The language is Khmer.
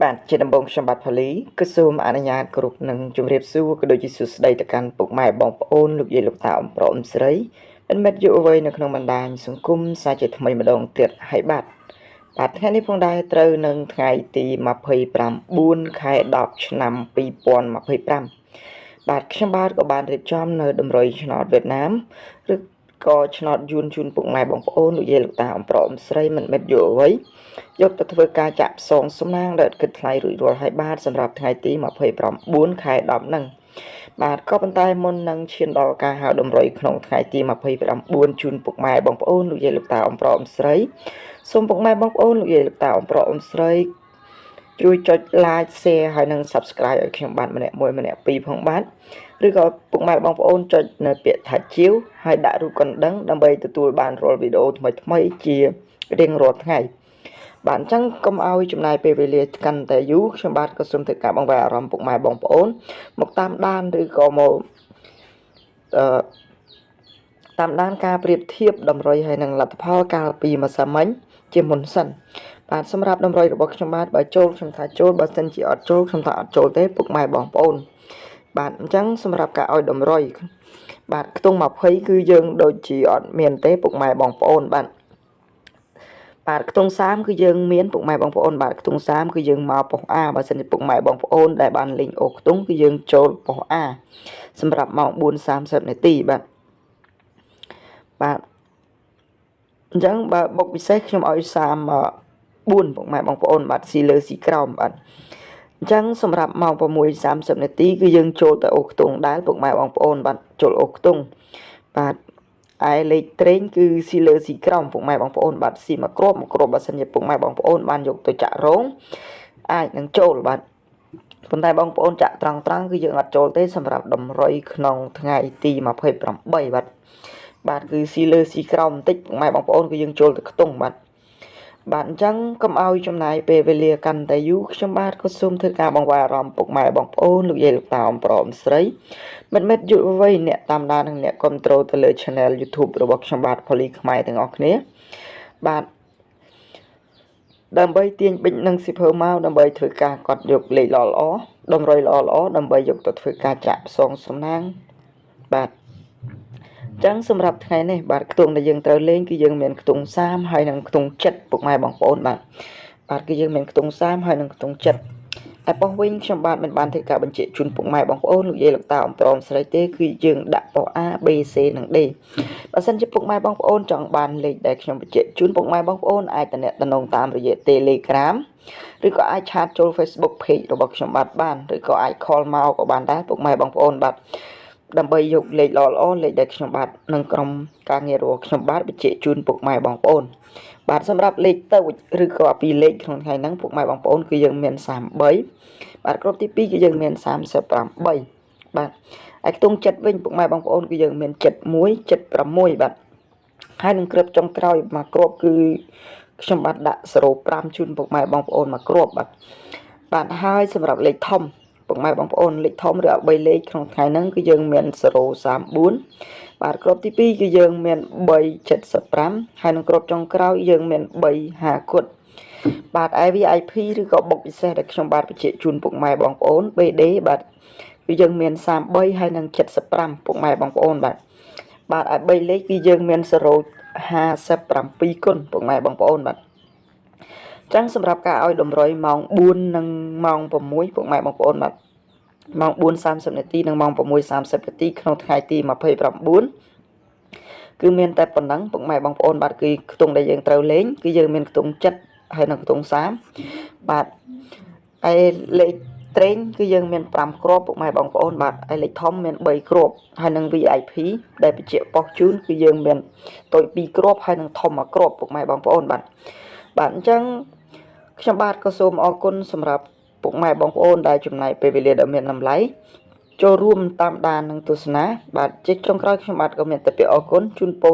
បាទជាដំបងខ្ញុំបាទផលីគឺសូមអនុញ្ញាតគ្រប់នឹងជម្រាបសួរក៏ដូចជាសួស្តីទៅកាន់ពុកម៉ែបងប្អូនលោកយាយលោកតាអ៊ំប្រុសអ៊ំស្រីមិត្តយុវវ័យនៅក្នុងបណ្ដាញសង្គមសាជាថ្មីម្ដងទៀតហើយបាទថ្ងៃនេះផងដែរត្រូវនឹងថ្ងៃទី29ខែ10ឆ្នាំ2025បាទខ្ញុំបាទក៏បានរៀបចំនៅតម្រុយឆ្នោតវៀតណាមឬក៏ឆ្នោតយួនជូនពុកម៉ែបងប្អូនលោកយាយលោកតាអ៊ំប្រុសអ៊ំស្រីមិត្តយុវវ័យយកទៅធ្វើការចាក់ផ្សងសំណាងដែលគិតថ្លៃរួចរាល់ហើយបាទសម្រាប់ថ្ងៃទី29ខែ10ហ្នឹងបាទក៏ប៉ុន្តែមុននឹងឈានដល់ការហៅតម្រុយក្នុងថ្ងៃទី29ជូនពុកម៉ែបងប្អូនលោកយាយលោកតាអ៊ំប្រុសអ៊ំស្រីសូមពុកម៉ែបងប្អូនលោកយាយលោកតាអ៊ំប្រុសអ៊ំស្រីជួយចុច like share ហើយនិង subscribe ឲ្យខ្ញុំបាទម្នាក់មួយម្នាក់ពីរផងបាទឬក៏ពុកម៉ែបងប្អូនចុចនៅពាក្យថាជាវហើយដាក់រូបកណ្ដឹងដើម្បីទទួលបានរាល់វីដេអូថ្មីៗជារៀងរាល់ថ្ងៃបាទអញ្ចឹងកុំឲ្យចំណាយពេលវេលាកាន់តែយូរខ្ញុំបាទក៏សូមធ្វើការបង្វែរអារម្មណ៍ពុកម៉ែបងប្អូនមកតាមដានឬក៏មកតាមដានការប្រៀបធៀបតម្រុយហើយនឹងលទ្ធផលកាលពីម្សិលមិញជាមុនសិនបាទសម្រាប់តម្រុយរបស់ខ្ញុំបាទបើចូលខ្ញុំថាចូលបើសិនជាអត់ចូលខ្ញុំថាអត់ចូលទេពុកម៉ែបងប្អូនបាទអញ្ចឹងសម្រាប់ការឲ្យតម្រុយបាទខ្ទង់20គឺយើងដូចជាអត់មានទេពុកម៉ែបងប្អូនបាទខ្ទង់30គឺយើងមានពុកម៉ែបងប្អូនបាទខ្ទង់30គឺយើងមកប៉ុស A បើសិនជាពុកម៉ែបងប្អូនដែលបានលេងអូខ្ទង់គឺយើងចូលប៉ុស A សម្រាប់ម៉ោង 4:30 នាទីបាទអញ្ចឹងបើបុកពិសេសខ្ញុំឲ្យ34ពុកម៉ែបងប្អូនបាទស៊ីលើស៊ីក្រោមបាទអញ្ចឹងសម្រាប់ម៉ោង 6:30 នាទីគឺយើងចូលទៅអូខ្ទង់ដែរពុកម៉ែបងប្អូនបាទចូលអូខ្ទង់បាទឯលេខត្រេងគឺស៊ីលើស៊ីក្រោមពុកម៉ែបងប្អូនបាទស៊ីមួយគ្រាប់បើសិនជាពុកម៉ែបងប្អូនបានយកទៅចាក់រោងអាចនឹងចូលបាទប៉ុន្តែបងប្អូនចាក់ត្រង់គឺយើងអត់ចូលទេសម្រាប់តម្រុយក្នុងថ្ងៃទី28បាទគឺស៊ីលើស៊ីក្រោមបន្តិចពុកម៉ែបងប្អូនគឺយើងចូលទៅខ្ទង់បាទអញ្ចឹងកុំឲ្យចំណាយពេលវេលាកាន់តែយូរខ្ញុំបាទក៏សូមធ្វើការបង្វែរអារម្មណ៍ពុកម៉ែបងប្អូនលោកយាយលោកតាអ៊ំប្រុសអ៊ំស្រីមិត្តយុវវ័យអ្នកតាមដាននិងអ្នកគ្រប់គ្រងទៅលើ Channel YouTube របស់ខ្ញុំបាទផលីខ្មែរទាំងអស់គ្នាបាទដើម្បីទាញប៊ិចនិងសិភើមកដើម្បីធ្វើការកត់យកលេខល្អៗតម្រុយល្អៗដើម្បីយកទៅធ្វើការចាក់ផ្សងសំណាងបាទចឹងសម្រាប់ថ្ងៃនេះបាទខ្ទង់ដែលយើងត្រូវលេងគឺយើងមានខ្ទង់30ហើយនិងខ្ទង់7ពុកម៉ែបងប្អូនបាទគឺយើងមានខ្ទង់30ហើយនិងខ្ទង់7តែប៉ុសវិញខ្ញុំបាទមិនបានធ្វើការបញ្ជាក់ជូនពុកម៉ែបងប្អូនលោកយាយលោកតាអ៊ំប្រុសស្រីទេគឺយើងដាក់ប៉ុស A B C និង D បើសិនជាពុកម៉ែបងប្អូនចង់បានលេខដែលខ្ញុំបញ្ជាក់ជូនពុកម៉ែបងប្អូនអាចតំណតាមរយៈ Telegram ឬក៏អាចឆាតចូល Facebook Page របស់ខ្ញុំបាទបានឬក៏អាច call មកក៏បានដែរពុកម៉ែបងប្អូនបាទដើម្បីយកលេខល្អៗលេខដែលខ្ញុំបាទនិងក្រុមការងាររបស់ខ្ញុំបាទបញ្ជាក់ជូនពុកម៉ែបងប្អូនបាទសម្រាប់លេខទៅឬក៏ពីលេខក្នុងថ្ងៃហ្នឹងពុកម៉ែបងប្អូនគឺយើងមាន33បាទក្រុមទី2គឺយើងមាន38បាទឯខ្ទង់7វិញពុកម៉ែបងប្អូនគឺយើងមាន71 76បាទហើយនឹងគ្រាប់ចុងក្រោយមួយគ្រាប់គឺខ្ញុំបាទដាក់05ជូនពុកម៉ែបងប្អូនមួយគ្រាប់បាទហើយសម្រាប់លេខធំពុកម៉ែបងប្អូនលេខធំឬ3លេខក្នុងថ្ងៃហ្នឹងគឺយើងមាន034បាទគ្រាប់ទី2គឺយើងមាន375ហើយនឹងគ្រាប់ចុងក្រោយយើងមាន350គុតបាទឯ VIP ឬក៏បុកពិសេសដែលខ្ញុំបាទបញ្ជាក់ជូនពុកម៉ែបងប្អូន BD បាទគឺយើងមាន33ហើយនឹង75ពុកម៉ែបងប្អូនបាទឯ3លេខគឺយើងមាន057គុណពុកម៉ែបងប្អូនបាទចឹងសម្រាប់ការឲ្យតម្រុយម៉ោង4និងម៉ោង6ពុកម៉ែបងប្អូនបាទម៉ោង 4:30 នាទីនិងម៉ោង 6:30 នាទីក្នុងថ្ងៃទី29គឺមានតែប៉ុណ្ណឹងពុកម៉ែបងប្អូនបាទគឺខ្ទង់ដែលយើងត្រូវលេងគឺយើងមានខ្ទង់7ហើយនិងខ្ទង់30បាទឯលេខត្រេងគឺយើងមាន5គ្រាប់ពុកម៉ែបងប្អូនបាទឯលេខធំមាន3គ្រាប់ហើយនឹង VIP ដែលបញ្ជាក់ប៉ុសជូនគឺយើងមានតូច2គ្រាប់ហើយនឹងធំ1គ្រាប់ពុកម៉ែបងប្អូនបាទអញ្ចឹងខ្ញុំបាទក៏សូមអរគុណសម្រាប់ពុកម៉ែបងប្អូនដែលចំណាយពេលវេលាដ៏មានតម្លៃចូលរួមតាមដាននិងទស្សនាបាទជាចុងក្រោយខ្ញុំបាទក៏មានតែពាក្យអរគុណជូនពរ